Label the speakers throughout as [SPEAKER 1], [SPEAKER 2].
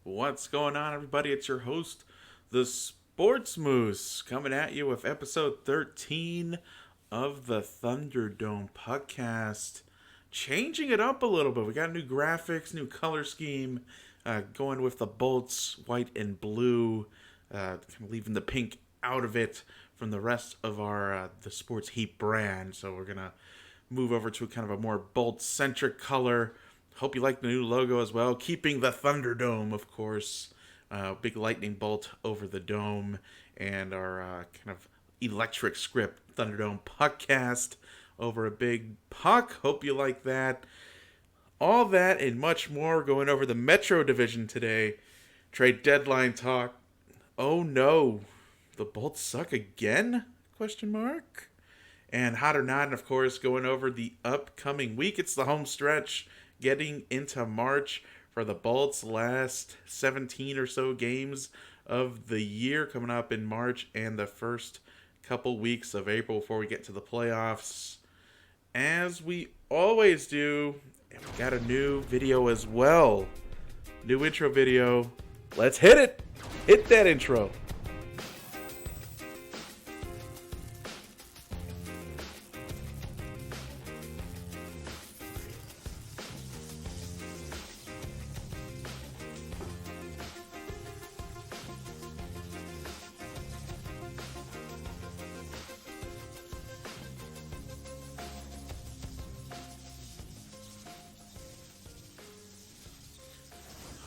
[SPEAKER 1] What's going on, everybody? It's your host, the Sports Moose, coming at you with episode 13 of the Thunderdome Puckcast. Changing it up a little bit. We got new graphics, new color scheme, going with the bolts, white and blue, kind of leaving the pink out of it from the rest of our the Sports Heat brand. So we're gonna move over to kind of a more bolt-centric color. Hope you like the new logo as well. Keeping the Thunderdome, of course. Big lightning bolt over the dome. And our kind of electric script, Thunderdome Puckcast, over a big puck. Hope you like that. All that and much more going over the Metro Division today. Trade deadline talk. Oh no, the Bolts suck again? Question mark. And hot or not, and of course, going over the upcoming week. It's the home stretch, getting into March for the Bolts' last 17 or so games of the year coming up in March and the first couple weeks of April before we get to the playoffs. As we always do, and we got a new video as well. New intro video. Let's hit it. Hit that intro.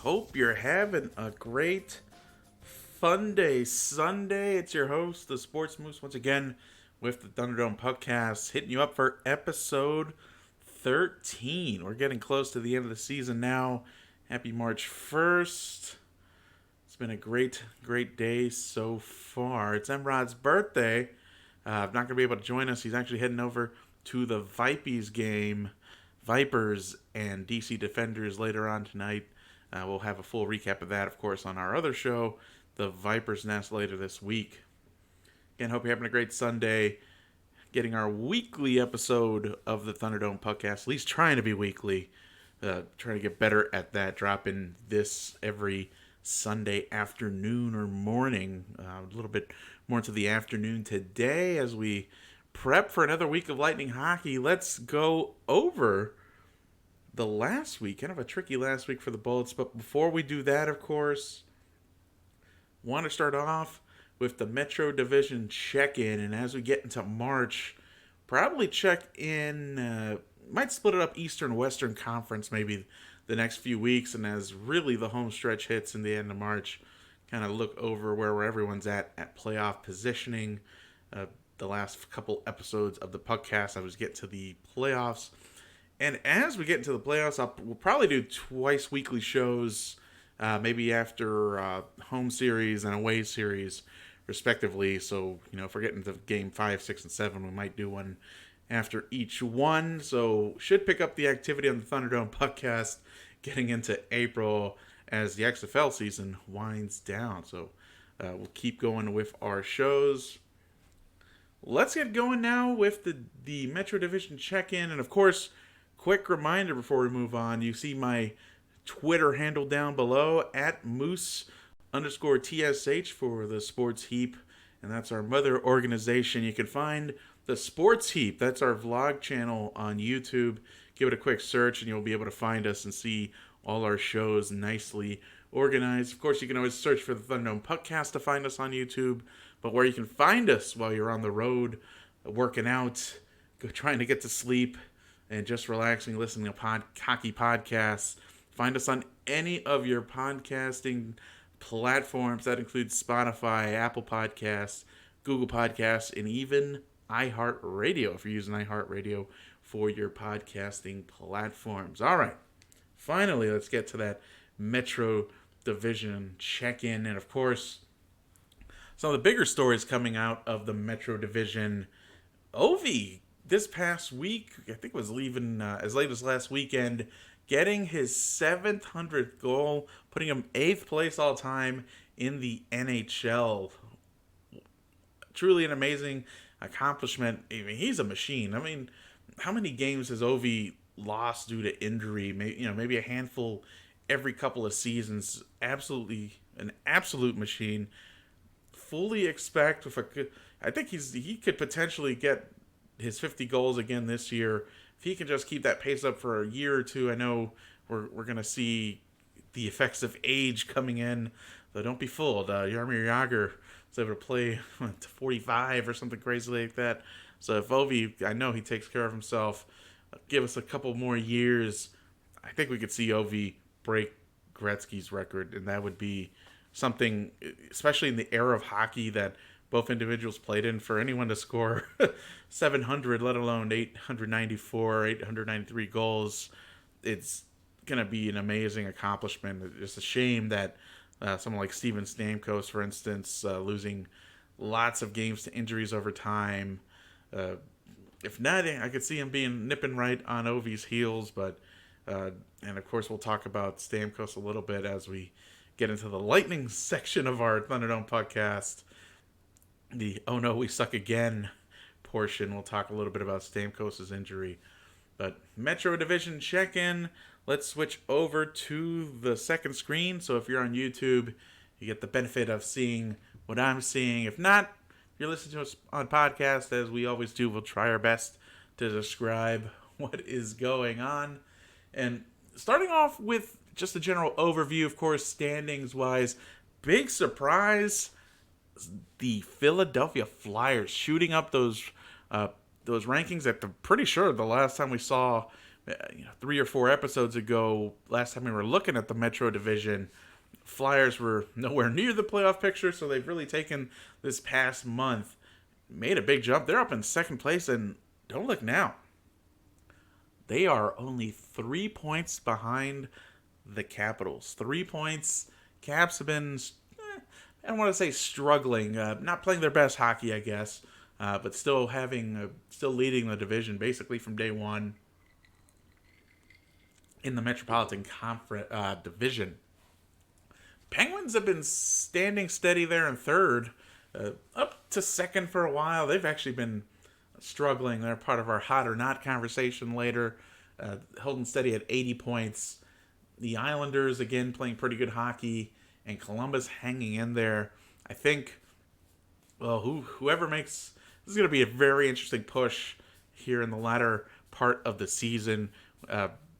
[SPEAKER 1] Hope you're having a great fun day Sunday. It's your host, the Sports Moose, once again with the Thunderdome Puckcast, hitting you up for episode 13. We're getting close to the end of the season now. Happy March 1st. It's been a great day so far. It's Emrod's birthday. I'm not going to be able to join us. He's actually heading over to the Vipers game. Vipers and DC Defenders later on tonight. We'll have a full recap of that, of course, on our other show, The Viper's Nest, later this week. Again, hope you're having a great Sunday. Getting our weekly episode of the Thunderdome Puckcast, at least trying to be weekly. Trying to get better at that, dropping this every Sunday afternoon or morning. A little bit more into the afternoon today as we prep for another week of Lightning hockey. Let's go over the last week, kind of a tricky last week for the Bolts. But before we do that, of course, want to start off with the Metro Division check-in. And as we get into March, probably check in, might split it up Eastern-Western Conference maybe the next few weeks. And as really the home stretch hits in the end of March, kind of look over where everyone's at playoff positioning. The last couple episodes of the Puckcast, I was getting to the playoffs. And as we get into the playoffs, we'll probably do twice weekly shows, maybe after home series and away series, respectively. So, if we're getting to game 5, 6, and 7, we might do one after each one. So, should pick up the activity on the Thunderdome Puckcast getting into April as the XFL season winds down. So, we'll keep going with our shows. Let's get going now with the Metro Division check-in. And, of course, quick reminder before we move on, you see my Twitter handle down below, at Moose_TSH for the Sports Heap, and that's our mother organization. You can find the Sports Heap, that's our vlog channel on YouTube. Give it a quick search and you'll be able to find us and see all our shows nicely organized. Of course, you can always search for the Thunderdome Puckcast to find us on YouTube, but where you can find us while you're on the road, working out, trying to get to sleep, and just relaxing, listening to hockey podcasts. Find us on any of your podcasting platforms. That includes Spotify, Apple Podcasts, Google Podcasts, and even iHeartRadio, if you're using iHeartRadio for your podcasting platforms. All right. Finally, let's get to that Metro Division check-in. And, of course, some of the bigger stories coming out of the Metro Division. Ovi, this past week, I think it was leaving as late as last weekend, getting his 700th goal, putting him 8th place all time in the NHL. Truly an amazing accomplishment. I mean, he's a machine. I mean, how many games has Ovi lost due to injury? Maybe a handful every couple of seasons. Absolutely an absolute machine. Fully expect with a good. I think he could potentially get his 50 goals again this year if he can just keep that pace up for a year or two. I know we're gonna see the effects of age coming in. So don't be fooled. Jaromir Jagr was able to play to 45 or something crazy like that. So if Ovi, I know he takes care of himself. Give us a couple more years. I think we could see Ovi break Gretzky's record, and that would be something, especially in the era of hockey that both individuals played in, for anyone to score 700, let alone 894, 893 goals. It's going to be an amazing accomplishment. It's just a shame that someone like Steven Stamkos, for instance, losing lots of games to injuries over time. If not, I could see him being nipping right on Ovi's heels, but and of course we'll talk about Stamkos a little bit as we get into the lightning section of our Thunderdome podcast. The "oh no, we suck again" portion. We'll talk a little bit about Stamkos' injury. But Metro Division check-in. Let's switch over to the second screen. So if you're on YouTube, you get the benefit of seeing what I'm seeing. If not, if you're listening to us on podcast, as we always do, we'll try our best to describe what is going on. And starting off with just a general overview, of course, standings-wise, big surprise, the Philadelphia Flyers shooting up those rankings that I'm pretty sure the last time we saw, 3 or 4 episodes ago, last time we were looking at the Metro Division, Flyers were nowhere near the playoff picture, so they've really taken this past month, made a big jump. They're up in second place, and don't look now. They are only 3 points behind the Capitals. 3 points. Caps have been, I don't want to say struggling, not playing their best hockey, I guess, but still leading the division basically from day one in the Metropolitan Conference division. Penguins have been standing steady there in third, up to second for a while. They've actually been struggling. They're part of our hot or not conversation later, holding steady at 80 points. The Islanders, again, playing pretty good hockey, and Columbus hanging in there. I think, whoever makes... This is going to be a very interesting push here in the latter part of the season,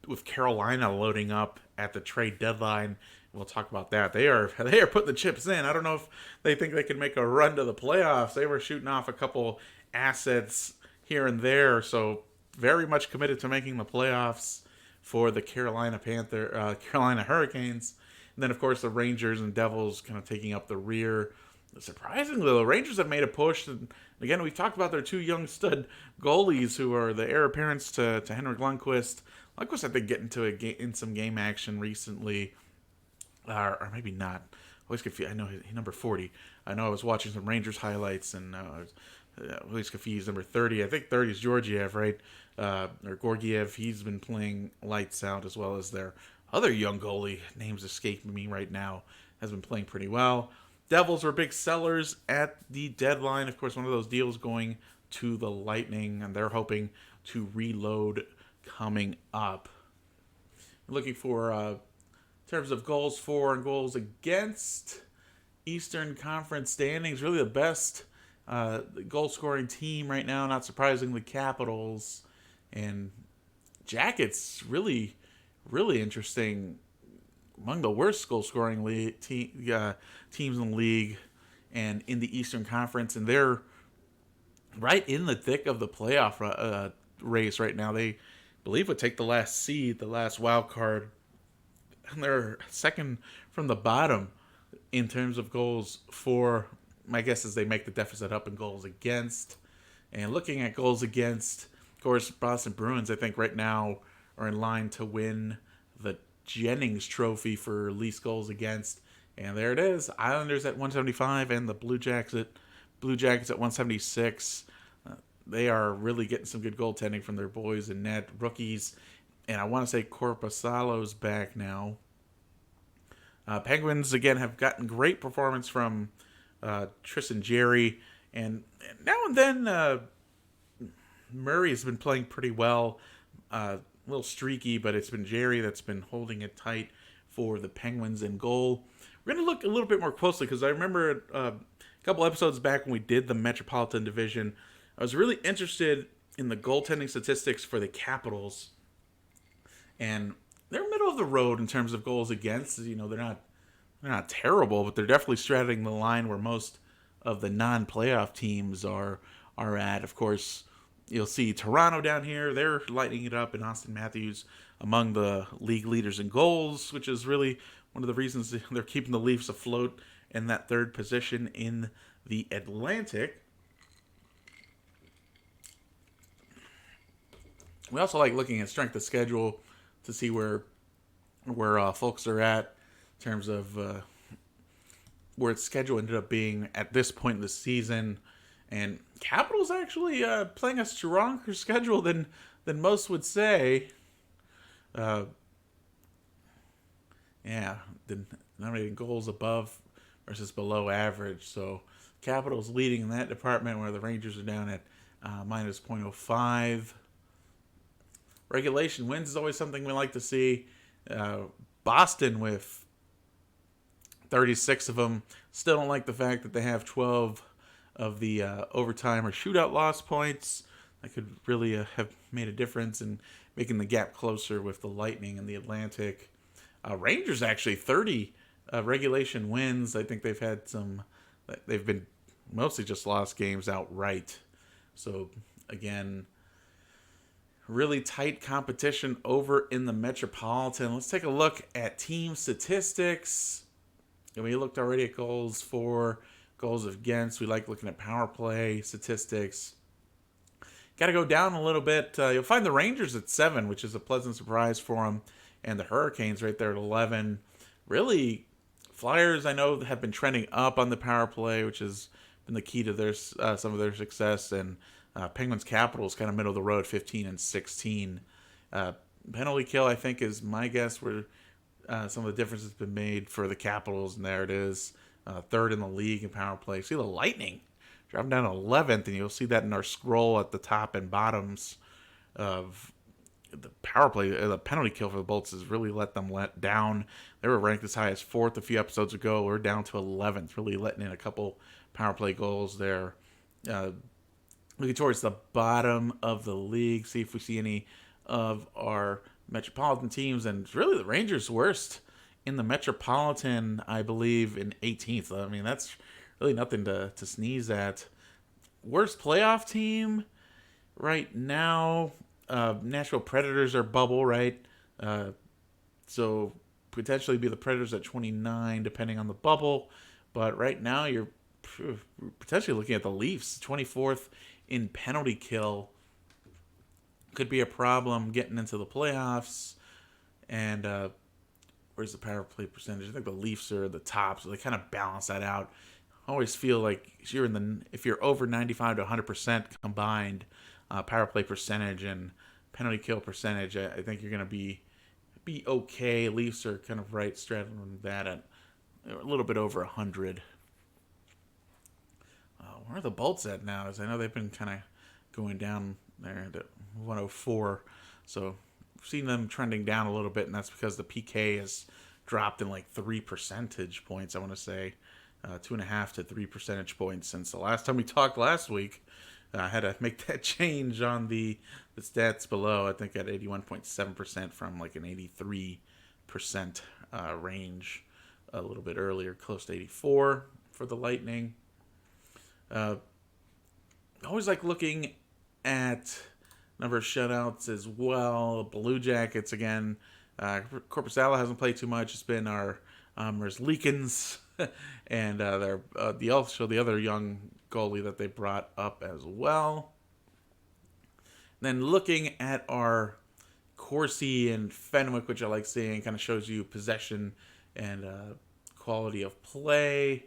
[SPEAKER 1] with Carolina loading up at the trade deadline. We'll talk about that. They are putting the chips in. I don't know if they think they can make a run to the playoffs. They were shooting off a couple assets here and there, so very much committed to making the playoffs for the Carolina Hurricanes. And then, of course, the Rangers and Devils kind of taking up the rear. Surprisingly, the Rangers have made a push. And again, we've talked about their 2 young stud goalies who are the heir apparents to Henrik Lundqvist. Lundqvist, I think, getting in some game action recently. Or maybe not. Always confused. I know he's number 40. I know I was watching some Rangers highlights, and I was always confused. Number 30. I think 30 is Georgiev, right? Or Gorgiev. He's been playing lights out, as well as their other young goalie. Names escaping me right now. Has been playing pretty well. Devils were big sellers at the deadline. Of course, one of those deals going to the Lightning, and they're hoping to reload coming up. Looking for, in terms of goals for and goals against, Eastern Conference standings, really the best goal-scoring team right now, not surprisingly, Capitals. And Jackets, really, really interesting. Among the worst goal-scoring teams in the league and in the Eastern Conference, and they're right in the thick of the playoff race right now. They believe would take the last seed, the last wild card, and they're second from the bottom in terms of goals for. My guess is they make the deficit up in goals against. And looking at goals against, of course, Boston Bruins, I think right now are in line to win the Jennings Trophy for least goals against, and there it is. Islanders at 175 and the Blue Jackets at 176. They are really getting some good goaltending from their boys and net rookies, and I want to say Korpisalo's back now. Penguins again have gotten great performance from Tristan Jarry, and now and then Murray has been playing pretty well. A little streaky, but it's been Jarry that's been holding it tight for the Penguins in goal. We're going to look a little bit more closely because I remember a couple episodes back when we did the Metropolitan division, I was really interested in the goaltending statistics for the Capitals. And they're middle of the road in terms of goals against. They're not terrible, but they're definitely straddling the line where most of the non-playoff teams are at. Of course, you'll see Toronto down here. They're lighting it up, and Austin Matthews among the league leaders in goals, which is really one of the reasons they're keeping the Leafs afloat in that third position in the Atlantic. We also like looking at strength of schedule to see where folks are at in terms of where its schedule ended up being at this point in the season. And Capitals actually playing a stronger schedule than most would say. Nominating goals above versus below average. So Capitals leading in that department, where the Rangers are down at minus 0.05. Regulation wins is always something we like to see. Boston with 36 of them. Still don't like the fact that they have 12 of the overtime or shootout loss points. That could really have made a difference in making the gap closer with the Lightning and the Atlantic. Rangers actually 30 regulation wins. I think they've been mostly just lost games outright. So again, really tight competition over in the Metropolitan. Let's take a look at team statistics. And we looked already at goals for, goals against. We like looking at power play statistics. Got to go down a little bit. You'll find the Rangers at 7, which is a pleasant surprise for them. And the Hurricanes right there at 11. Really, Flyers, I know, have been trending up on the power play, which has been the key to their some of their success. And Penguins Capitals kind of middle of the road, 15 and 16. Penalty kill, I think, is my guess where some of the difference has been made for the Capitals. And there it is, third in the league in power play. See the Lightning dropping down to 11th, and you'll see that in our scroll at the top and bottoms of the power play. The penalty kill for the Bolts has really let them down. They were ranked as high as 4th a few episodes ago. We're down to 11th, really letting in a couple power play goals there. Looking towards the bottom of the league, see if we see any of our Metropolitan teams, and it's really the Rangers worst in the Metropolitan, I believe, in 18th. I mean, that's really nothing to sneeze at. Worst playoff team right now, Nashville Predators are bubble, right? So potentially be the Predators at 29, depending on the bubble. But right now, you're potentially looking at the Leafs, 24th in penalty kill. Could be a problem getting into the playoffs. And where's the power play percentage? I think the Leafs are the top, so they kind of balance that out. I always feel like if you're over 95 to 100% combined power play percentage and penalty kill percentage, I think you're going to be okay. Leafs are kind of right straddling that at a little bit over 100. Where are the Bolts at now? As I know they've been kind of going down there to 104. So we've seen them trending down a little bit, and that's because the PK has dropped in like 3 percentage points, I want to say. 2.5 to 3 percentage points since the last time we talked last week. I had to make that change on the stats below. I think at 81.7% from like an 83% range a little bit earlier, close to 84 for the Lightning. Always like looking at number of shutouts as well. Blue Jackets again. Corpusala hasn't played too much. It's been our Merzlikins and the other young goalie that they brought up as well. Then looking at our Corsi and Fenwick, which I like seeing, kind of shows you possession and quality of play.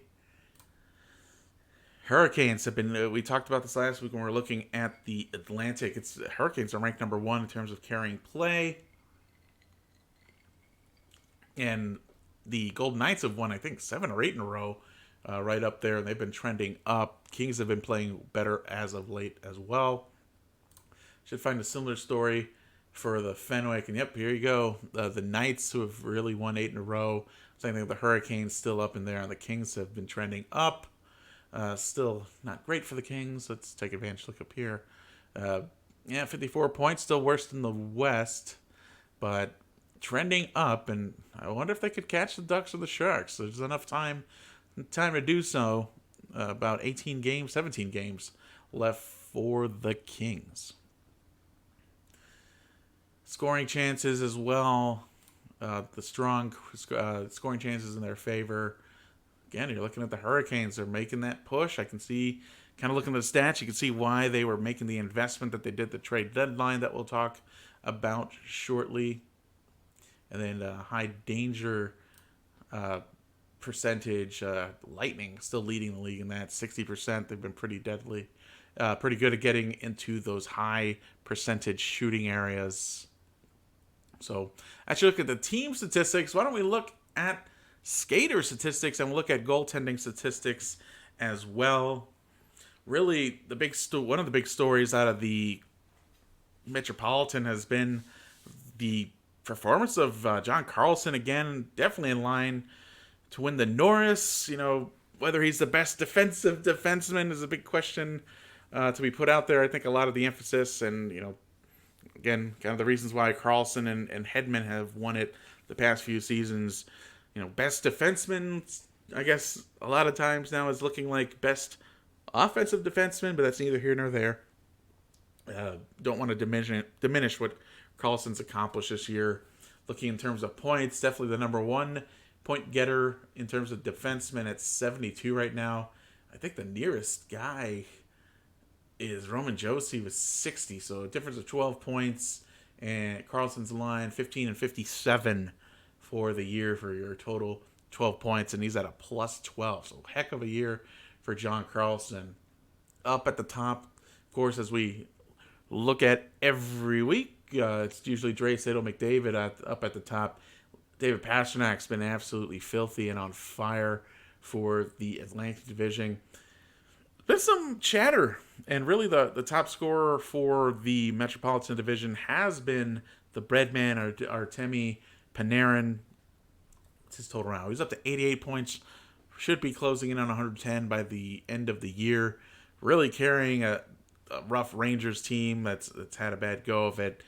[SPEAKER 1] Hurricanes have been, we talked about this last week when we were looking at the Atlantic. Hurricanes are ranked number 1 in terms of carrying play. And the Golden Knights have won, I think, 7 or 8 in a row, right up there. And they've been trending up. Kings have been playing better as of late as well. Should find a similar story for the Fenwick. And yep, here you go. The Knights, who have really won 8 in a row. Same thing with the Hurricanes, still up in there. And the Kings have been trending up. Still not great for the Kings. Let's take advantage. Look up here. 54 points, still worse than the West, but trending up. And I wonder if they could catch the Ducks or the Sharks. There's enough time to do so. About 18 games, 17 games left for the Kings. Scoring chances as well. The strong scoring chances in their favor. Again, you're looking at the Hurricanes. They're making that push. I can see, kind of looking at the stats, you can see why they were making the investment that they did the trade deadline that we'll talk about shortly. And then high danger percentage. Lightning still leading the league in that 60%. They've been pretty deadly, pretty good at getting into those high percentage shooting areas. So, actually, look at the team statistics. Why don't we look at skater statistics and we'll look at goaltending statistics as well. Really, one of the big stories out of the Metropolitan has been the performance of John Carlson. Again, definitely in line to win the Norris. Whether he's the best defensive defenseman is a big question to be put out there. I think a lot of the emphasis and, again, kind of the reasons why Carlson and Hedman have won it the past few seasons. Best defenseman, I guess, a lot of times now is looking like best offensive defenseman, but that's neither here nor there. Don't want to diminish what Carlson's accomplished this year. Looking in terms of points, definitely the number one point getter in terms of defensemen at 72 right now. I think the nearest guy is Roman Josi with 60, so a difference of 12 points. And Carlson's line, 15 and 57 for the year for your total 12 points, and he's at a plus 12. So heck of a year for John Carlson. Up at the top, of course, as we look at every week, it's usually Draisaitl McDavid up at the top. David Pasternak's been absolutely filthy and on fire for the Atlantic Division. There's some chatter, and really the top scorer for the Metropolitan Division has been the Breadman, Artemi Panarin. What's his total now? He's up to 88 points. Should be closing in on 110 by the end of the year. Really carrying a rough Rangers team that's had a bad go of it.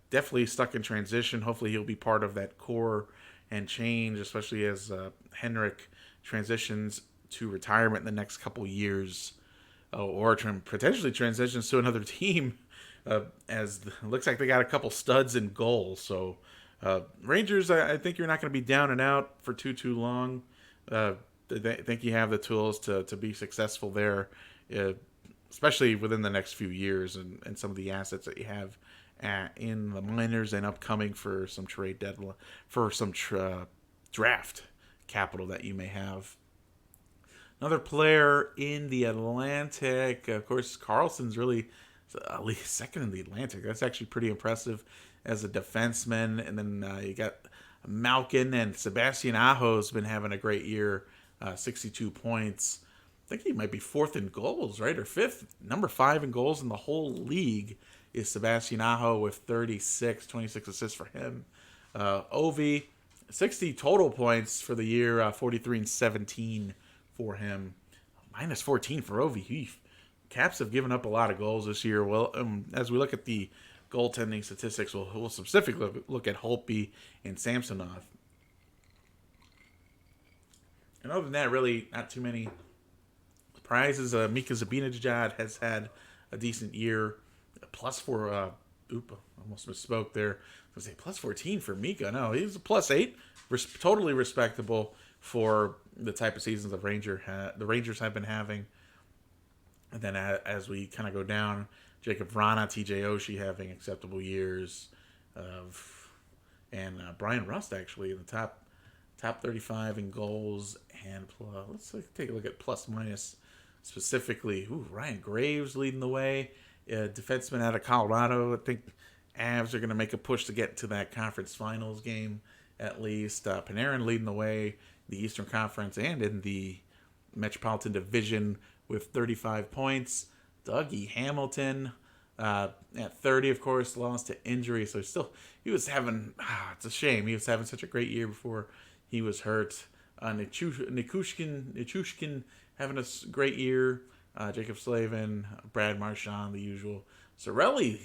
[SPEAKER 1] Definitely stuck in transition. Hopefully he'll be part of that core and change, especially as Henrik transitions to retirement in the next couple years. Or potentially transitions to another team, as it looks like they got a couple studs in goals. So Rangers, I think you're not going to be down and out for too long. I think you have the tools to be successful there, especially within the next few years, and some of the assets that you have in the minors and upcoming for some trade deadline, for some draft capital that you may have. Another player in the Atlantic, of course, Carlson's really at least second in the Atlantic. That's actually pretty impressive as a defenseman. And then you got Malkin, and Sebastian Aho's been having a great year, 62 points. I think he might be fourth in goals, right? Or fifth. Number 5 in goals in the whole league is Sebastian Aho with 36, 26 assists for him. Ovi, 60 total points for the year, 43 and 17 for him. Minus 14 for Ovi. Caps have given up a lot of goals this year. Well, as we look at the goaltending statistics, we'll specifically look at Holtby and Samsonov. And other than that, really not too many surprises. Mika Zibanejad has had a decent year. +4. Almost misspoke there. I was going to say plus 14 for Mika. No, he's a +8. Totally respectable for the type of seasons the Rangers have been having. And then as we kind of go down, Jacob Vrana, TJ Oshie having acceptable years, and Brian Rust actually in the top 35 in goals and plus. Let's take a look at plus minus specifically. Ryan Graves leading the way, defenseman out of Colorado. I think Avs are going to make a push to get to that conference finals game at least. Panarin leading the way, the Eastern Conference and in the Metropolitan Division with 35 points. Dougie Hamilton, At 30, of course, lost to injury. So he was having, it's a shame. He was having such a great year before he was hurt. Nichushkin having a great year. Jacob Slavin, Brad Marchand, the usual. Sorelli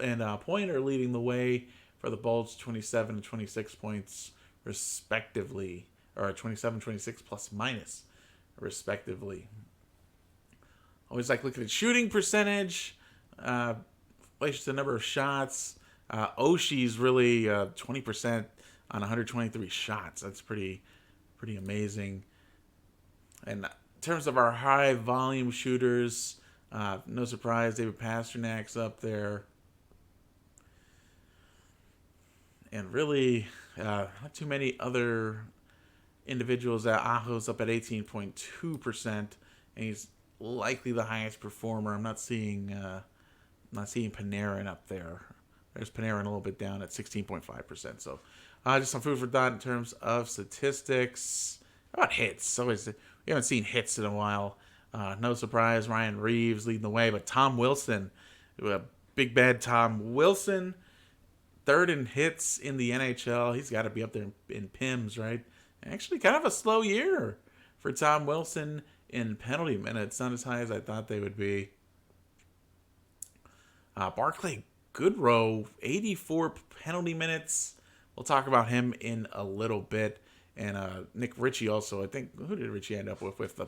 [SPEAKER 1] and Pointer leading the way for the Bulls, 27 and 26 points respectively, or 27, 26 plus minus respectively. Always like looking at shooting percentage, related to the number of shots. Oshi's really 20% on 123 shots. That's pretty amazing. And in terms of our high volume shooters, no surprise, David Pasternak's up there. And really, not too many other individuals. Aho's up at 18.2%, and he's likely the highest performer. I'm not seeing Panarin up there. There's Panarin a little bit down at 16.5%. So just some food for thought in terms of statistics. How about hits? We haven't seen hits in a while. No surprise, Ryan Reeves leading the way, but Tom Wilson, big bad Tom Wilson, third in hits in the NHL. He's got to be up there in PIMS, right? Actually, kind of a slow year for Tom Wilson in penalty minutes. Not as high as I thought they would be. Barclay Goodrow, 84 penalty minutes. We'll talk about him in a little bit. And Nick Ritchie also. I think, who did Ritchie end up with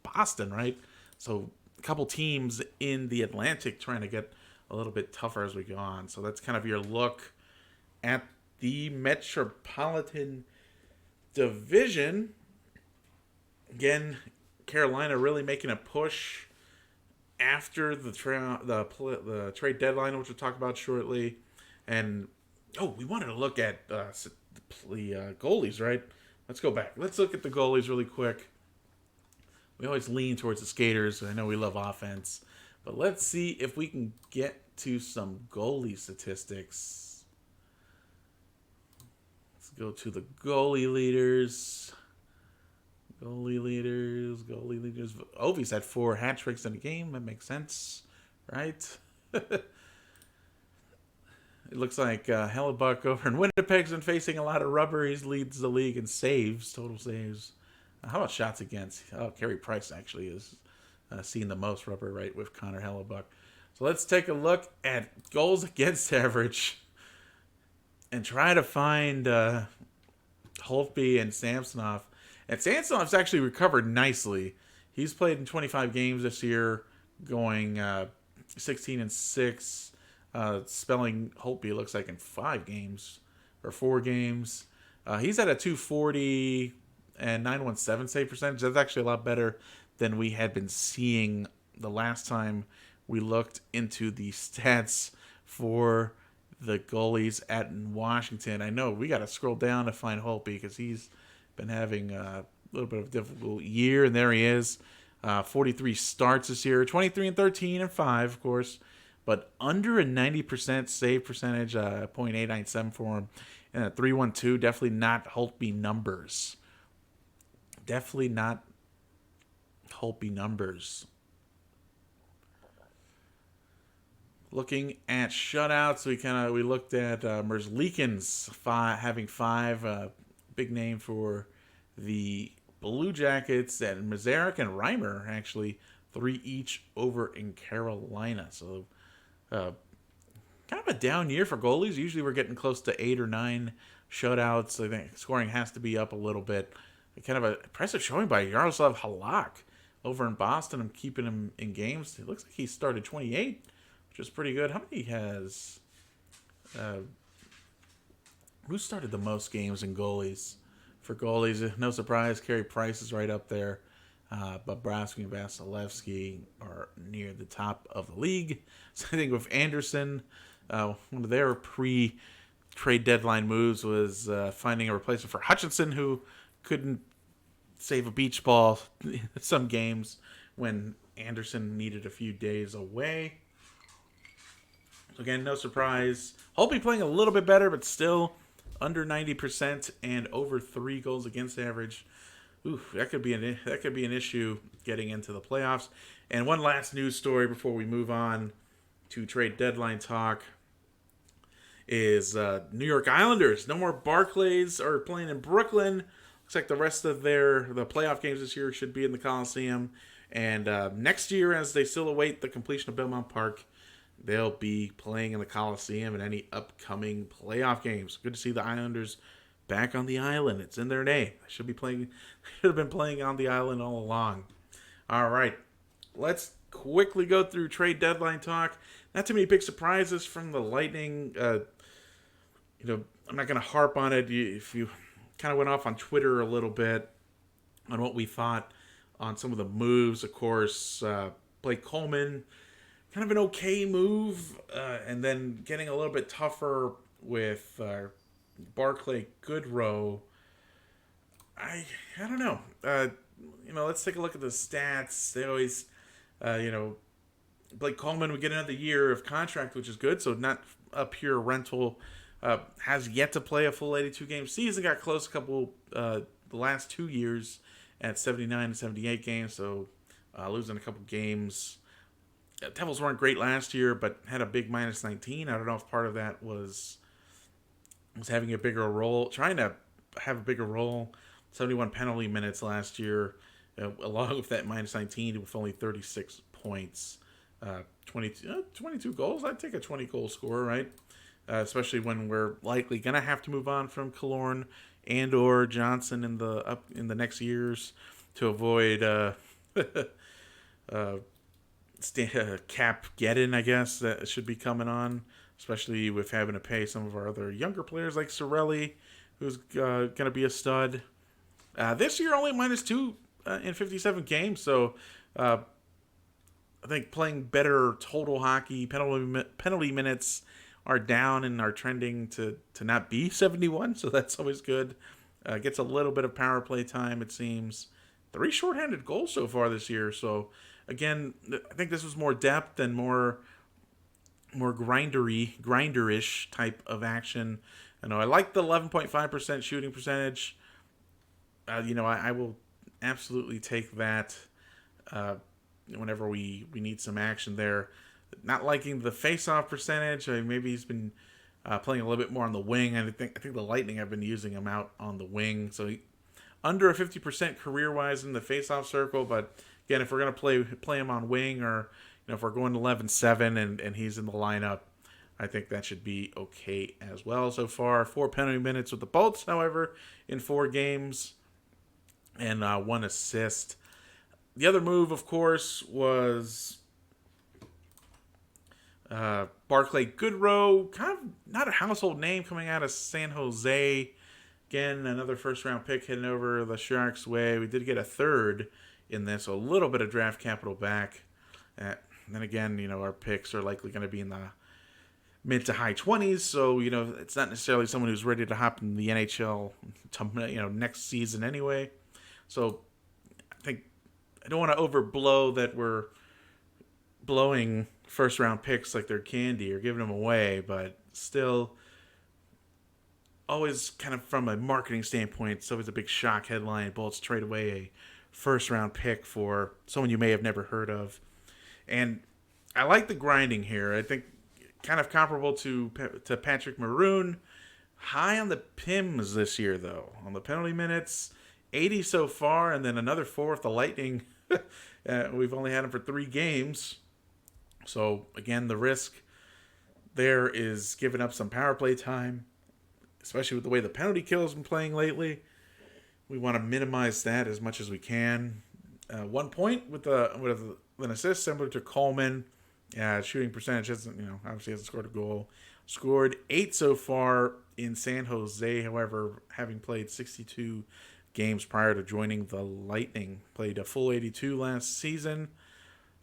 [SPEAKER 1] Boston, right? So a couple teams in the Atlantic trying to get a little bit tougher as we go on. So that's kind of your look at the Metropolitan Division. Again, Carolina really making a push after the trade deadline, which we'll talk about shortly. And we wanted to look at the goalies, right? Let's go back. Let's look at the goalies really quick. We always lean towards the skaters. I know we love offense, but let's see if we can get to some goalie statistics. Let's go to the goalie leaders. Goalie leaders. Ovi's had 4 hat tricks in a game. That makes sense, right? It looks like Hellebuck over in Winnipeg's been facing a lot of rubber. He leads the league in saves, total saves. How about shots against? Carey Price actually is seeing the most rubber, right, with Connor Hellebuck. So let's take a look at goals against average and try to find Holtby and Samsonov. And Samsonov's actually recovered nicely. He's played in 25 games this year, going 16-6. Spelling Holtby looks like in 5 games or 4 games. He's at a 240 and 917 save percentage. That's actually a lot better than we had been seeing the last time we looked into the stats for the goalies at Washington. I know we got to scroll down to find Holtby because he's been having a little bit of a difficult year, and there he is. 43 starts this year, 23-13 and 5, of course, but under a 90% save percentage, .897 for him, and a 312. Definitely not Holtby numbers. Definitely not Holtby numbers. Looking at shutouts, we looked at Merzlikins having 5. Big name for the Blue Jackets, and Mazarek and Reimer actually 3 each over in Carolina. So kind of a down year for goalies. Usually we're getting close to 8 or 9 shutouts. I think scoring has to be up a little bit. Kind of an impressive showing by Yaroslav Halak over in Boston. I'm keeping him in games. It looks like he started 28, which is pretty good. How many has... who started the most games in goalies? For goalies, no surprise, Carey Price is right up there. Bobrovsky and Vasilevsky are near the top of the league. So I think with Anderson, one of their pre-trade deadline moves was finding a replacement for Hutchinson, who couldn't save a beach ball in some games when Anderson needed a few days away. So again, no surprise. Holtby playing a little bit better, but still under 90% and over 3 goals against average. That could be an issue getting into the playoffs. And one last news story before we move on to trade deadline talk is New York Islanders. No more Barclays are playing in Brooklyn. Looks like the rest of the playoff games this year should be in the Coliseum. And next year, as they still await the completion of Belmont Park, they'll be playing in the Coliseum in any upcoming playoff games. Good to see the Islanders back on the island. It's in their name. They should have been playing on the island all along. All right, let's quickly go through trade deadline talk. Not too many big surprises from the Lightning. I'm not going to harp on it. If you kind of went off on Twitter a little bit on what we thought on some of the moves, of course, Blake Coleman, kind of an okay move, and then getting a little bit tougher with Barclay Goodrow. I don't know. Let's take a look at the stats. They always, Blake Coleman would get another year of contract, which is good. So not a pure rental. Has yet to play a full 82-game season. Got close a couple the last 2 years at 79 and 78 games. So losing a couple games. Devils weren't great last year, but had a big minus 19. I don't know if part of that was having a bigger role, trying to have a bigger role. 71 penalty minutes last year, along with that minus 19 with only 36 points. 22 goals. I'd take a 20-goal scorer, right? Especially when we're likely going to have to move on from Killorn and or Johnson in the next years to avoid cap Gedden, I guess, that should be coming on, especially with having to pay some of our other younger players like Cirelli, who's going to be a stud. This year, only -2 in 57 games, so I think playing better total hockey, penalty minutes are down and are trending to not be 71, so that's always good. Gets a little bit of power play time, it seems. 3 shorthanded goals so far this year, so again, I think this was more depth and more grinderish type of action. I like the 11.5% shooting percentage. I will absolutely take that whenever we need some action there. Not liking the face-off percentage. Maybe he's been playing a little bit more on the wing. I think the Lightning have been using him out on the wing. So under a 50% career-wise in the face-off circle. But again, if we're going to play him on wing, or if we're going 11-7 and he's in the lineup, I think that should be okay as well so far. 4 penalty minutes with the Bolts, however, in 4 games. And 1 assist. The other move, of course, was Barclay Goodrow. Kind of not a household name coming out of San Jose. Again, another first-round pick heading over the Sharks' way. We did get a third in this, so a little bit of draft capital back. Then again, our picks are likely going to be in the mid to high 20s, so it's not necessarily someone who's ready to hop in the NHL next season anyway. So I think I don't want to overblow that we're blowing first round picks like they're candy or giving them away, but still, always kind of from a marketing standpoint, it's always a big shock headline. Bolts trade away a first round pick for someone you may have never heard of. And I like the grinding here. I think kind of comparable to Patrick Maroon. High on the PIMs this year, though. On the penalty minutes, 80 so far, and then another 4 with the Lightning. We've only had him for 3 games. So, again, the risk there is giving up some power play time, especially with the way the penalty kill has been playing lately. We want to minimize that as much as we can. 1 point with an assist similar to Coleman. Shooting percentage obviously hasn't scored a goal. Scored 8 so far in San Jose, however, having played 62 games prior to joining the Lightning. Played a full 82 last season.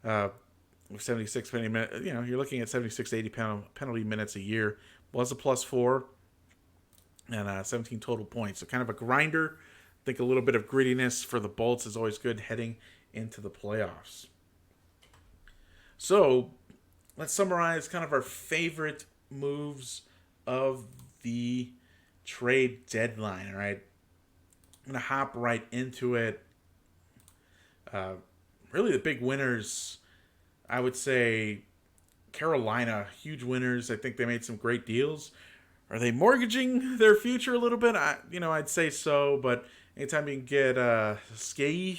[SPEAKER 1] With 76 penalty minutes, you're looking at 76 to 80 penalty minutes a year. Was a +4 and 17 total points. So kind of a grinder. I think a little bit of grittiness for the Bolts is always good heading into the playoffs. So let's summarize kind of our favorite moves of the trade deadline. All right, I'm going to hop right into it. Really the big winners, I would say Carolina, huge winners. I think they made some great deals. Are they mortgaging their future a little bit? I'd say so. But anytime you can get Skye,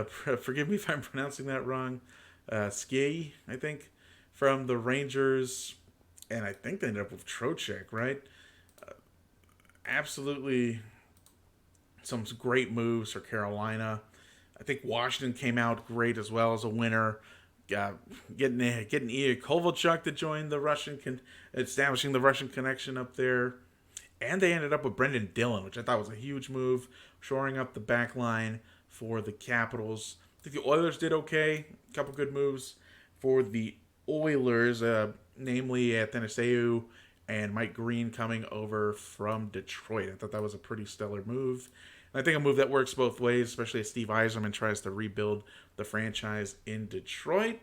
[SPEAKER 1] forgive me if I'm pronouncing that wrong, Skye, I think, from the Rangers, and I think they ended up with Trocheck, right? Absolutely, some great moves for Carolina. I think Washington came out great as well as a winner. Getting Ilya Kovalchuk to join the establishing the Russian connection up there, and they ended up with Brendan Dillon, which I thought was a huge move, shoring up the back line for the Capitals. I think the Oilers did okay, a couple good moves for the Oilers, namely Athanasiou and Mike Green coming over from Detroit. I thought that was a pretty stellar move. I think a move that works both ways, especially as Steve Yzerman tries to rebuild the franchise in Detroit.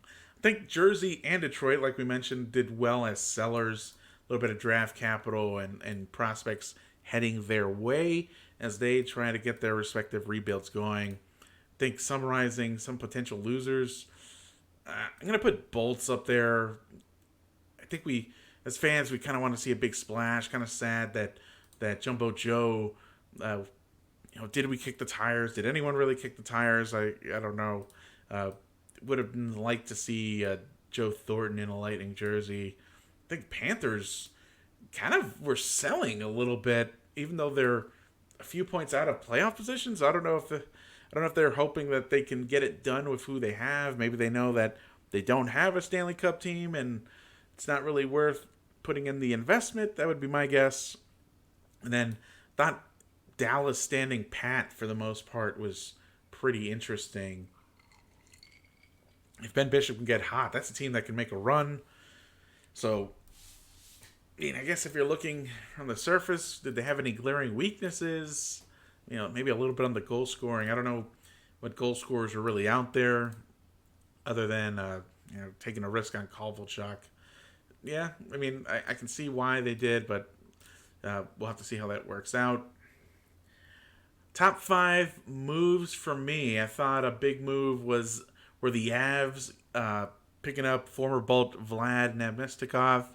[SPEAKER 1] I think Jersey and Detroit, like we mentioned, did well as sellers. A little bit of draft capital and prospects heading their way as they try to get their respective rebuilds going. I think summarizing some potential losers, I'm going to put Bolts up there. I think we, as fans, we kind of want to see a big splash. Kind of sad that Jumbo Joe... did we kick the tires? Did anyone really kick the tires? I don't know. Would have liked to see Joe Thornton in a Lightning jersey. I think Panthers kind of were selling a little bit, even though they're a few points out of playoff positions. I don't know if they're hoping that they can get it done with who they have. Maybe they know that they don't have a Stanley Cup team and it's not really worth putting in the investment. That would be my guess. And then thought Dallas standing pat for the most part was pretty interesting. If Ben Bishop can get hot, that's a team that can make a run. So, I guess if you're looking on the surface, did they have any glaring weaknesses? Maybe a little bit on the goal scoring. I don't know what goal scorers are really out there other than, taking a risk on Kovalchuk. Yeah, I can see why they did, but we'll have to see how that works out. Top 5 moves for me. I thought a big move were the Avs picking up former Bolt Vlad Namestnikov,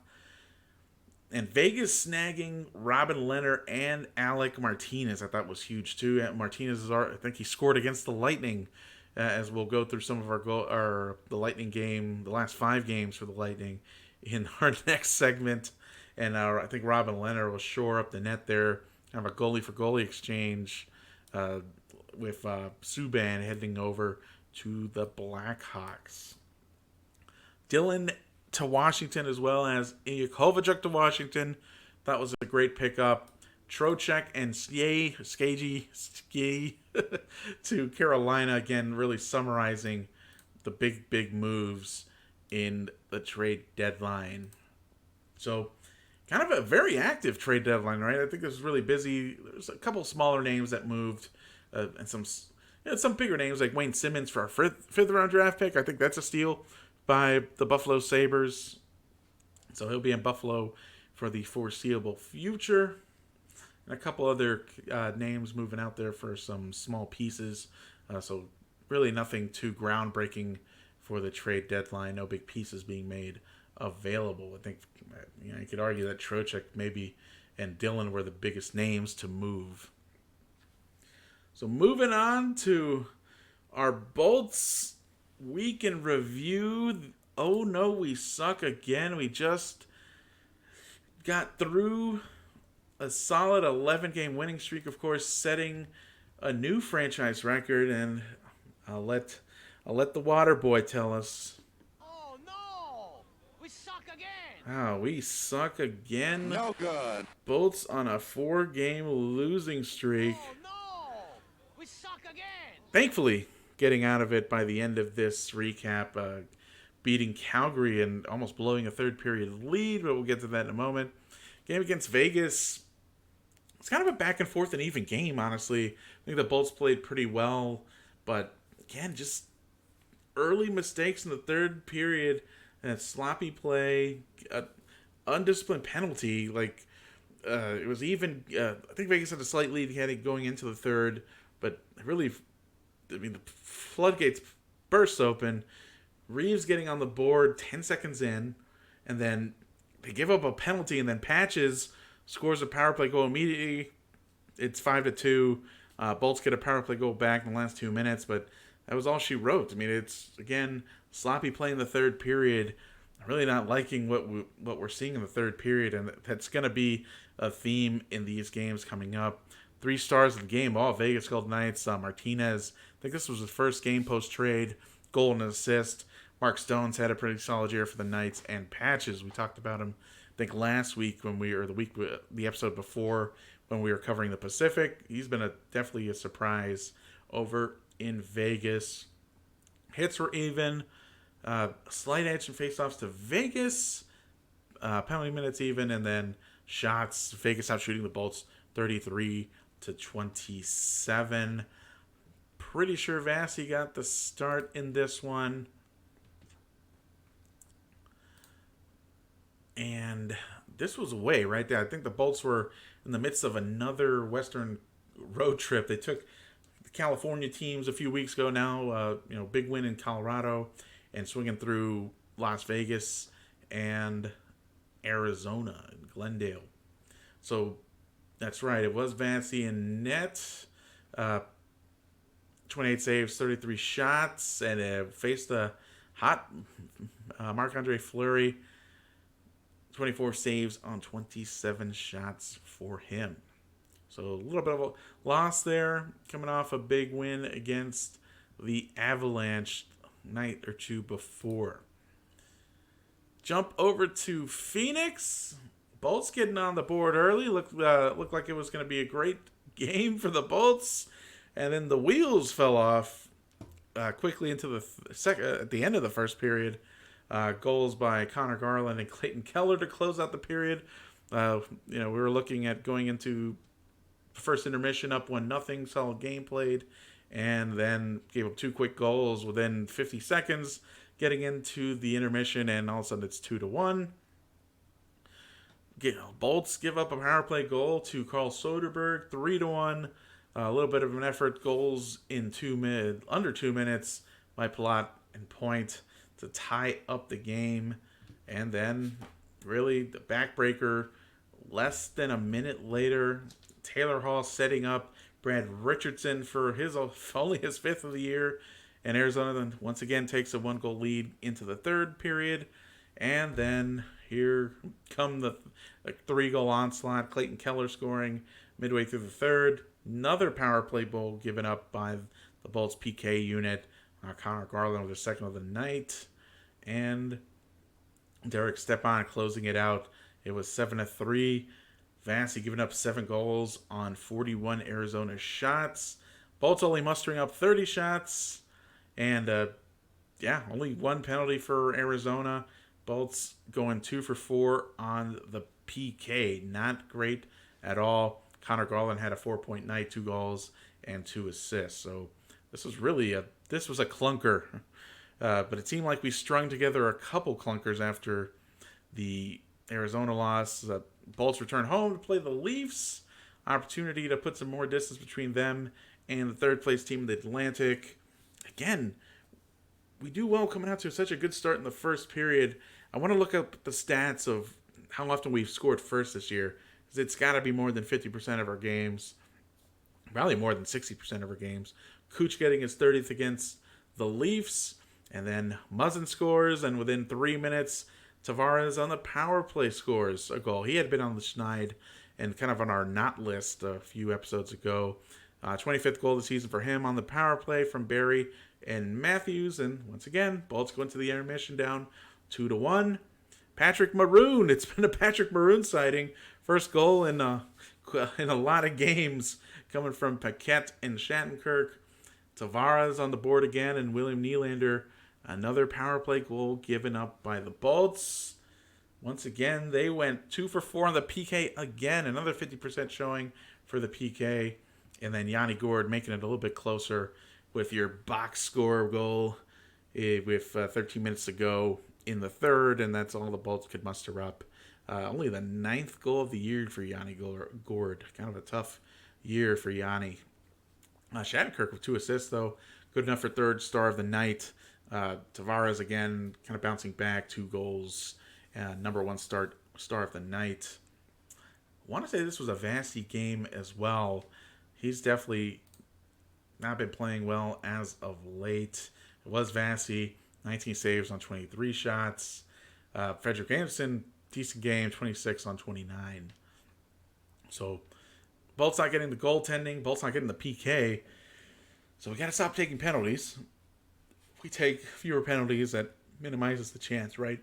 [SPEAKER 1] and Vegas snagging Robin Lehner and Alec Martinez. I thought was huge too. Martinez I think he scored against the Lightning. As we'll go through some of the Lightning game, the last 5 games for the Lightning in our next segment, and I think Robin Lehner will shore up the net there. Have a goalie for goalie exchange. With Subban heading over to the Blackhawks. Dillon to Washington as well as Ilya Kovalchuk to Washington. That was a great pickup. Trocheck and Skye to Carolina. Again, really summarizing the big moves in the trade deadline. So, kind of a very active trade deadline, right? I think it was really busy. There's a couple smaller names that moved, and some bigger names like Wayne Simmons for our fifth round draft pick. I think that's a steal by the Buffalo Sabres. So he'll be in Buffalo for the foreseeable future. And a couple other names moving out there for some small pieces. So really nothing too groundbreaking for the trade deadline. No big pieces being made available. I think you could argue that Trocheck maybe and Dillon were the biggest names to move. So moving on to our Bolts week in review. Oh no, we suck again. We just got through a solid 11-game winning streak, of course, setting a new franchise record, and I'll let the water boy tell us.
[SPEAKER 2] Oh no! We suck again!
[SPEAKER 1] Oh, we suck again.
[SPEAKER 3] No good.
[SPEAKER 1] Bolts on a 4-game losing streak.
[SPEAKER 2] Oh no! We suck again!
[SPEAKER 1] Thankfully, getting out of it by the end of this recap, beating Calgary and almost blowing a third period lead, but we'll get to that in a moment. Game against Vegas, it's kind of a back and forth and even game, honestly. I think the Bolts played pretty well, but again, just early mistakes in the third period and sloppy play, undisciplined penalty. It was even. I think Vegas had a slight lead heading going into the third, but really, the floodgates burst open. Reeves getting on the board 10 seconds in, and then they give up a penalty, and then Patches scores a power play goal immediately. It's 5-2. Bolts get a power play goal back in the last 2 minutes, but that was all she wrote. I mean, it's, again, sloppy play in the third period. Really not liking what we're seeing in the third period, and that's going to be a theme in these games coming up. 3 stars of the game, all Vegas Golden Knights. Martinez, I think this was his first game post-trade, goal and assist. Mark Stone's had a pretty solid year for the Knights, and Patches, we talked about him, I think last week the episode before when we were covering the Pacific. He's been definitely a surprise over in Vegas. Hits were even. Slight edge in faceoffs to Vegas. Penalty minutes even, and then shots. Vegas out shooting the Bolts 33-27. Pretty sure Vassy got the start in this one. And this was away right there. I think the Bolts were in the midst of another Western road trip. They took the California teams a few weeks ago now. Big win in Colorado and swinging through Las Vegas and Arizona and Glendale. So that's right. It was Vassy in net. 28 saves, 33 shots, and faced a hot Marc-Andre Fleury. 24 saves on 27 shots for him. So a little bit of a loss there, coming off a big win against the Avalanche night or two before. Jump over to Phoenix. Bolts getting on the board early. Looked like it was going to be a great game for the Bolts. And then the wheels fell off quickly into the at the end of the first period. Goals by Connor Garland and Clayton Keller to close out the period. We were looking at going into the first intermission up 1-0, solid game played, and then gave up 2 quick goals within 50 seconds, getting into the intermission, and all of a sudden it's 2-1. Bolts give up a power play goal to Carl Soderberg, 3-1. A little bit of an effort, goals in under 2 minutes by Palat and Point to tie up the game. And then really the backbreaker, less than a minute later, Taylor Hall setting up Brad Richardson for only his 5th of the year, and Arizona then once again takes a 1-goal lead into the third period. And then here come the 3-goal onslaught. Clayton Keller scoring midway through the third. Another power play goal given up by the Bolts PK unit. Connor Garland with their 2nd of the night. And Derek Stepan closing it out. It was 7-3. Vassy giving up 7 goals on 41 Arizona shots. Bolts only mustering up 30 shots. And, only 1 penalty for Arizona. Bolts going 2 for 4 on the PK. Not great at all. Connor Garland had a 4-point night, 2 goals and 2 assists. So this was really a clunker. But it seemed like we strung together a couple clunkers after the Arizona loss. Bolts return home to play the Leafs. Opportunity to put some more distance between them and the third place team in the Atlantic. Again, we do well coming out to such a good start in the first period. I want to look up the stats of how often we've scored first this year, because it's got to be more than 50% of our games. Probably more than 60% of our games. Cooch getting his 30th against the Leafs. And then Muzzin scores, and within 3 minutes, Tavares on the power play scores a goal. He had been on the Schneid and kind of on our not list a few episodes ago. 25th goal of the season for him on the power play from Barry and Matthews. And once again, Bolts go into the intermission down 2-1. Patrick Maroon. It's been a Patrick Maroon sighting. First goal in a lot of games coming from Paquette and Shattenkirk. Tavares on the board again, and William Nylander. Another power play goal given up by the Bolts. Once again, they went 2 for 4 on the PK again. Another 50% showing for the PK. And then Yanni Gourde making it a little bit closer with your box score goal with 13 minutes to go in the third. And that's all the Bolts could muster up. Only the 9th goal of the year for Yanni Gourde. Kind of a tough year for Yanni. Shattenkirk with 2 assists, though. Good enough for 3rd star of the night. Tavares again, kind of bouncing back, 2 goals, number one star of the night. I want to say this was a Vasi game as well. He's definitely not been playing well as of late. It was Vasi, 19 saves on 23 shots. Frederick Anderson, decent game, 26 on 29. So, Bolt's not getting the goaltending. Bolt's not getting the PK. So we got to stop taking penalties. If we take fewer penalties, that minimizes the chance, right?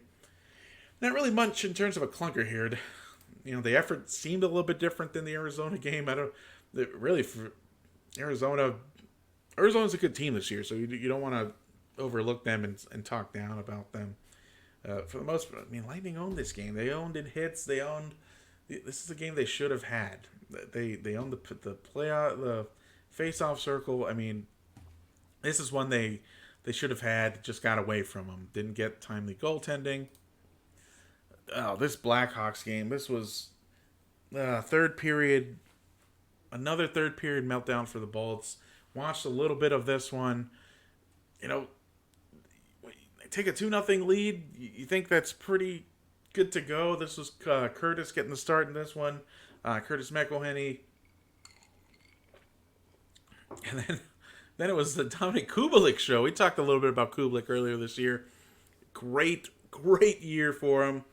[SPEAKER 1] Not really much in terms of a clunker here. The effort seemed a little bit different than the Arizona game. Really, for Arizona's a good team this year, so you don't want to overlook them and talk down about them. For the most part, Lightning owned this game. They owned in hits. This is a game they should have had. They owned the face-off circle. This is one they should have had. Just got away from them. Didn't get timely goaltending. Oh, this Blackhawks game. This was third period. Another third period meltdown for the Bolts. Watched a little bit of this one. Take a 2-0 lead. You think that's pretty good to go. This was Curtis getting the start in this one. Curtis McElhenney. And then it was the Dominic Kubalik show. We talked a little bit about Kubalik earlier this year. Great year for him.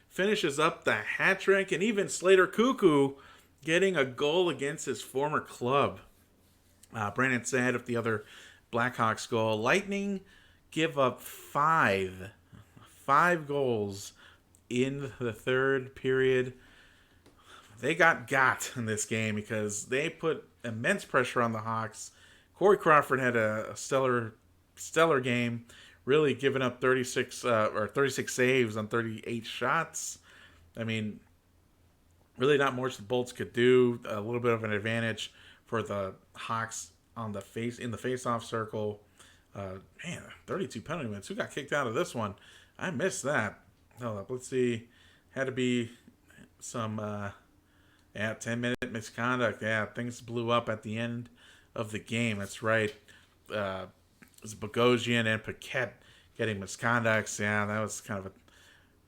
[SPEAKER 1] Finishes up the hat trick, and even Slater Cuckoo getting a goal against his former club. Brandon Saad of the other Blackhawks goal. Lightning give up five goals in the third period. They got in this game because they put immense pressure on the Hawks. Corey Crawford had a stellar game, really giving up 36 saves on 38 shots. Really not much the Bolts could do. A little bit of an advantage for the Hawks in the face-off circle. 32 penalty minutes. Who got kicked out of this one? I missed that. Hold up, let's see. Had to be some 10-minute misconduct. Yeah, things blew up at the end of the game. That's right. It was Bogosian and Paquette getting misconducts. Yeah, that was kind of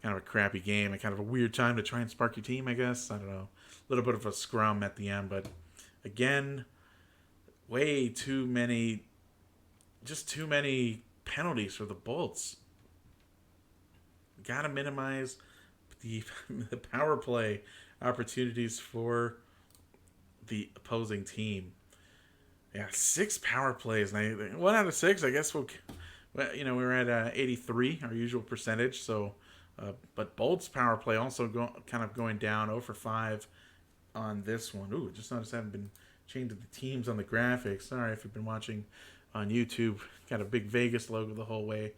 [SPEAKER 1] a crappy game and kind of a weird time to try and spark your team, I guess. I don't know. A little bit of a scrum at the end, but again, way too many penalties for the Bolts. Got to minimize the power play opportunities for the opposing team. Yeah, 6 power plays. 1 out of 6. I guess we're at 83, our usual percentage. So, but Bolts power play also kind of going down 0 for 5 on this one. Ooh, just noticed I haven't been changed to the teams on the graphics. Sorry if you've been watching on YouTube. Got a big Vegas logo the whole way.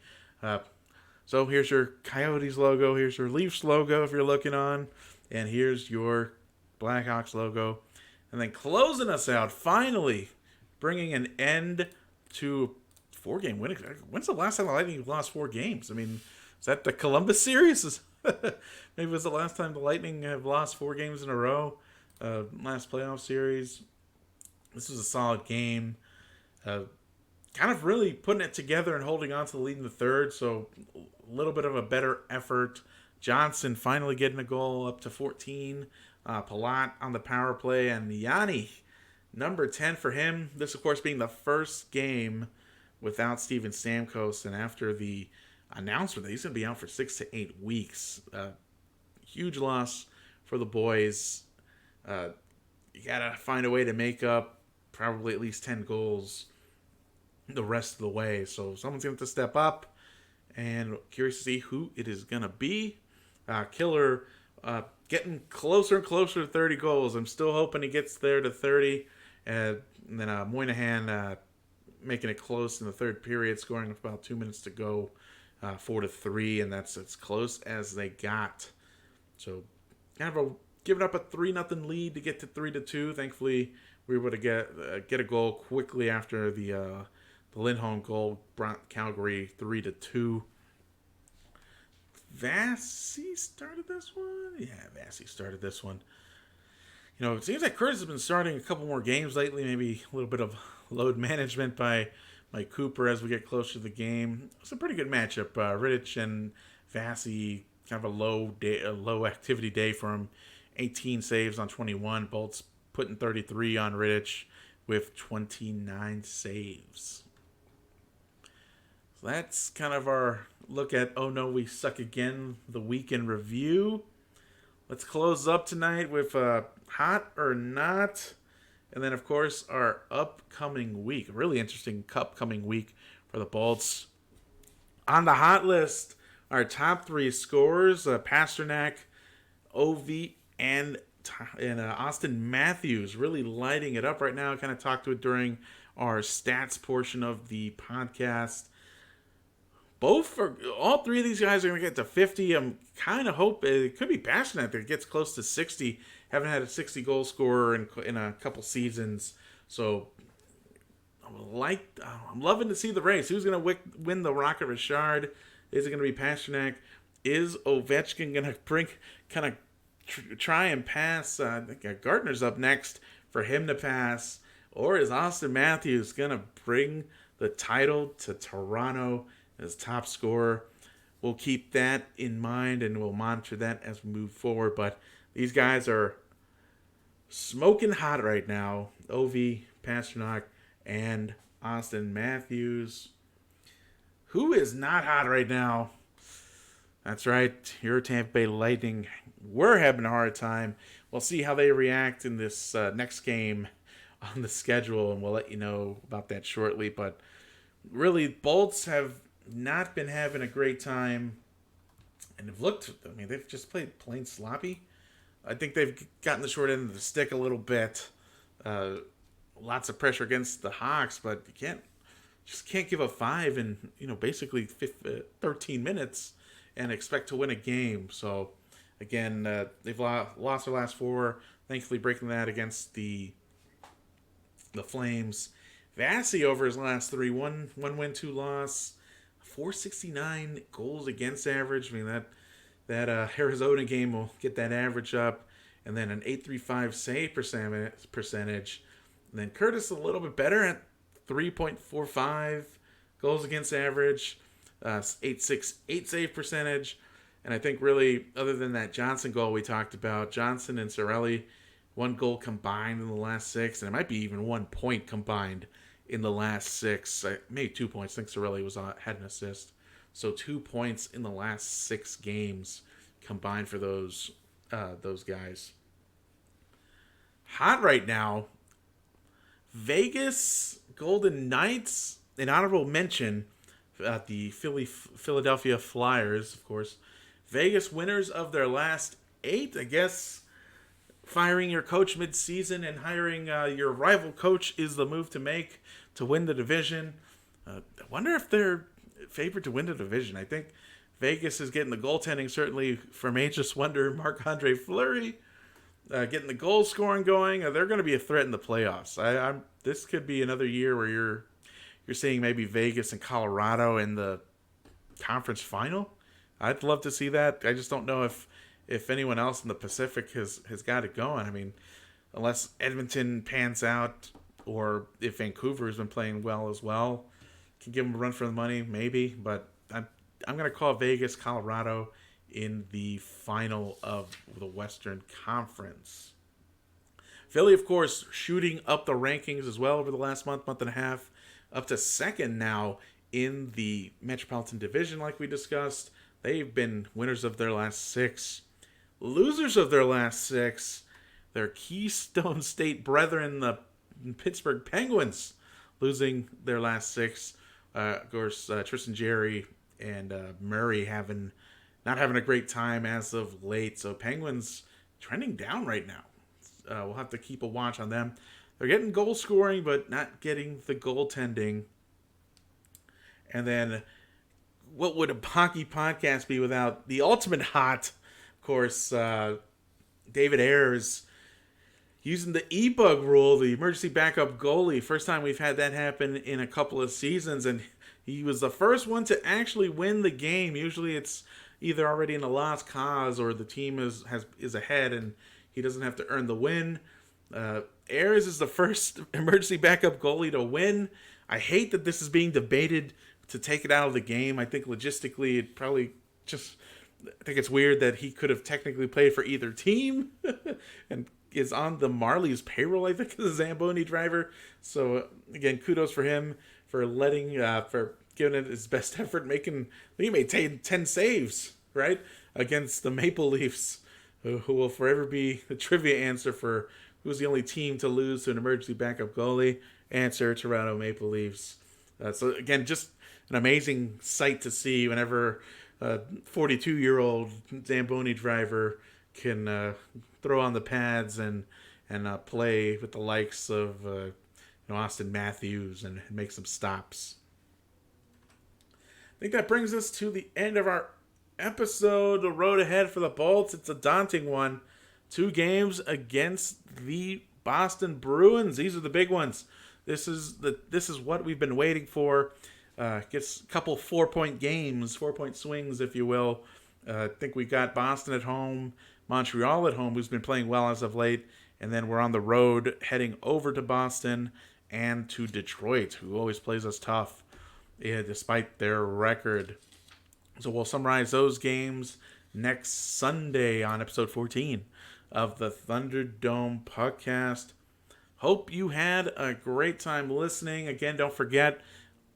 [SPEAKER 1] So here's your Coyotes logo. Here's your Leafs logo if you're looking on. And here's your Blackhawks logo. And then closing us out, finally, bringing an end to 4-game winning. When's the last time the Lightning lost 4 games? Is that the Columbus series? Maybe it was the last time the Lightning have lost 4 games in a row. Last playoff series. This was a solid game. Kind of really putting it together and holding on to the lead in the third. So a little bit of a better effort. Johnson finally getting a goal up to 14. Palat on the power play. And Yanni, number 10 for him. This, of course, being the first game without Steven Stamkos. And after the announcement that he's going to be out for 6 to 8 weeks. Huge loss for the boys. You got to find a way to make up probably at least 10 goals the rest of the way. So someone's going to have to step up. And curious to see who it is going to be. Killer getting closer and closer to 30 goals. I'm still hoping he gets there to 30. And then Moynihan making it close in the third period, scoring with about 2 minutes to go, 4-3, and that's as close as they got. So kind of giving up a 3-0 lead to get to 3-2. Thankfully, we were able to get a goal quickly after the Lindholm goal brought Calgary 3-2. Vasi started this one? Yeah, Vasi started this one. It seems like Curtis has been starting a couple more games lately. Maybe a little bit of load management by Mike Cooper as we get closer to the game. It's a pretty good matchup. Rittich and Vasi, kind of a low activity day for him. 18 saves on 21. Bolts putting 33 on Rittich with 29 saves. So that's kind of our look at Oh No We Suck Again, the week in review. Let's close up tonight with Hot or Not. And then, of course, our upcoming week. A really interesting upcoming week for the Bolts. On the hot list, our top three scorers, Pasternak, Ovi, and Austin Matthews, really lighting it up right now. I kind of talked to it during our stats portion of the podcast. All three of these guys are going to get to 50. I'm kind of hoping it could be Pasternak that gets close to 60. Haven't had a 60 goal scorer in a couple seasons, so I'm loving to see the race. Who's going to win the Rocket Richard? Is it going to be Pasternak? Is Ovechkin going to try and pass? I think Gardner's up next for him to pass, or is Austin Matthews going to bring the title to Toronto as top scorer? We'll keep that in mind and we'll monitor that as we move forward. But these guys are smoking hot right now. Ovi, Pasternak, and Austin Matthews. Who is not hot right now? That's right, your Tampa Bay Lightning. We're having a hard time. We'll see how they react in this next game on the schedule, and we'll let you know about that shortly. But really, Bolts have not been having a great time, and they've just played plain sloppy. I think they've gotten the short end of the stick a little bit. Lots of pressure against the Hawks, but you can't give a 5 in basically 13 minutes and expect to win a game. So again, they've lost their last 4. Thankfully, breaking that against the Flames. Vasi over his last 3, one win, 2 loss, 469 goals against average. I mean that Arizona game will get that average up, and then an 835 save percentage. And then Curtis a little bit better at 3.45 goals against average, 868 save percentage. And I think really, other than that Johnson goal we talked about, Johnson and Cirelli, 1 goal combined in the last 6, and it might be even 1 point combined in the last 6. Maybe 2 points. I think Cirelli had an assist. So 2 points in the last 6 games combined for those guys. Hot right now, Vegas Golden Knights, an honorable mention at the Philadelphia Flyers, of course. Vegas winners of their last 8, I guess. Firing your coach mid-season and hiring your rival coach is the move to make to win the division. I wonder if they're favored to win the division. I think Vegas is getting the goaltending, certainly from Aegis Wonder, Marc-Andre Fleury, getting the goal scoring going. They're going to be a threat in the playoffs. This could be another year where you're seeing maybe Vegas and Colorado in the conference final. I'd love to see that. I just don't know if anyone else in the Pacific has got it going. I mean, unless Edmonton pans out, or if Vancouver has been playing well as well, can give them a run for the money, maybe. But I'm going to call Vegas, Colorado in the final of the Western Conference. Philly, of course, shooting up the rankings as well over the last month and a half, up to second now in the Metropolitan Division, like we discussed. They've been winners of their last 6. Losers of their last 6, their Keystone State brethren, the Pittsburgh Penguins, losing their last 6. Of course, Tristan Jarry and Murray not having a great time as of late. So Penguins trending down right now. We'll have to keep a watch on them. They're getting goal scoring, but not getting the goaltending. And then, what would a hockey podcast be without the ultimate hot? Of course, David Ayers using the e-bug rule, the emergency backup goalie. First time we've had that happen in a couple of seasons, and he was the first one to actually win the game. Usually it's either already in a lost cause or the team is ahead and he doesn't have to earn the win. Ayers is the first emergency backup goalie to win. I hate that this is being debated to take it out of the game. I think logistically it probably just... I think it's weird that he could have technically played for either team and is on the Marlies payroll, I think, as a Zamboni driver. So, again, kudos for him for for giving it his best effort, he made 10 saves, right, against the Maple Leafs, who will forever be the trivia answer for who's the only team to lose to an emergency backup goalie. Answer, Toronto Maple Leafs. So, again, just an amazing sight to see whenever a 42-year-old Zamboni driver can throw on the pads and play with the likes of Austin Matthews and make some stops. I think that brings us to the end of our episode. The road ahead for the Bolts, it's a daunting one. 2 games against the Boston Bruins. These are the big ones. This is what we've been waiting for. Gets a couple 4-point games, 4-point swings, if you will. I think we got Boston at home, Montreal at home, who's been playing well as of late, and then we're on the road heading over to Boston and to Detroit, who always plays us tough, despite their record. So we'll summarize those games next Sunday on episode 14 of the Thunderdome Puckcast. Hope you had a great time listening. Again, don't forget,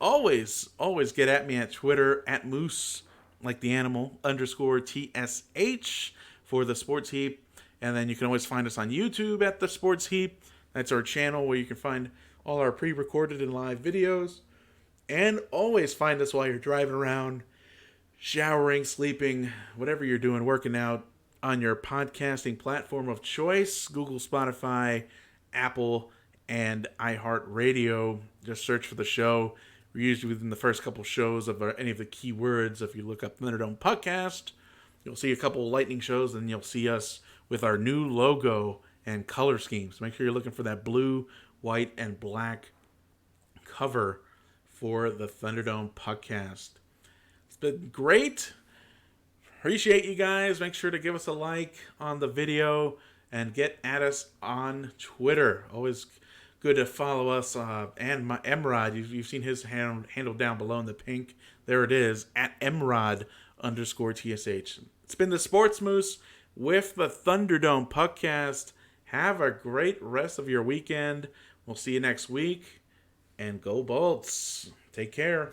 [SPEAKER 1] always get at me at Twitter, at Moose, like the animal, _TSH for the Sports Heap. And then you can always find us on YouTube at the Sports Heap. That's our channel where you can find all our pre-recorded and live videos. And always find us while you're driving around, showering, sleeping, whatever you're doing, working out, on your podcasting platform of choice, Google, Spotify, Apple, and iHeartRadio. Just search for the show. We're usually within the first couple shows of any of the keywords. If you look up Thunderdome Puckcast, you'll see a couple lightning shows, and you'll see us with our new logo and color schemes. Make sure you're looking for that blue, white, and black cover for the Thunderdome Puckcast. It's been great. Appreciate you guys. Make sure to give us a like on the video and get at us on Twitter. Always good to follow us. And my Emrod, you've seen his handle down below in the pink. There it is, at Emrod_TSH. It's been the Sports Moose with the Thunderdome Puckcast. Have a great rest of your weekend. We'll see you next week. And go Bolts. Take care.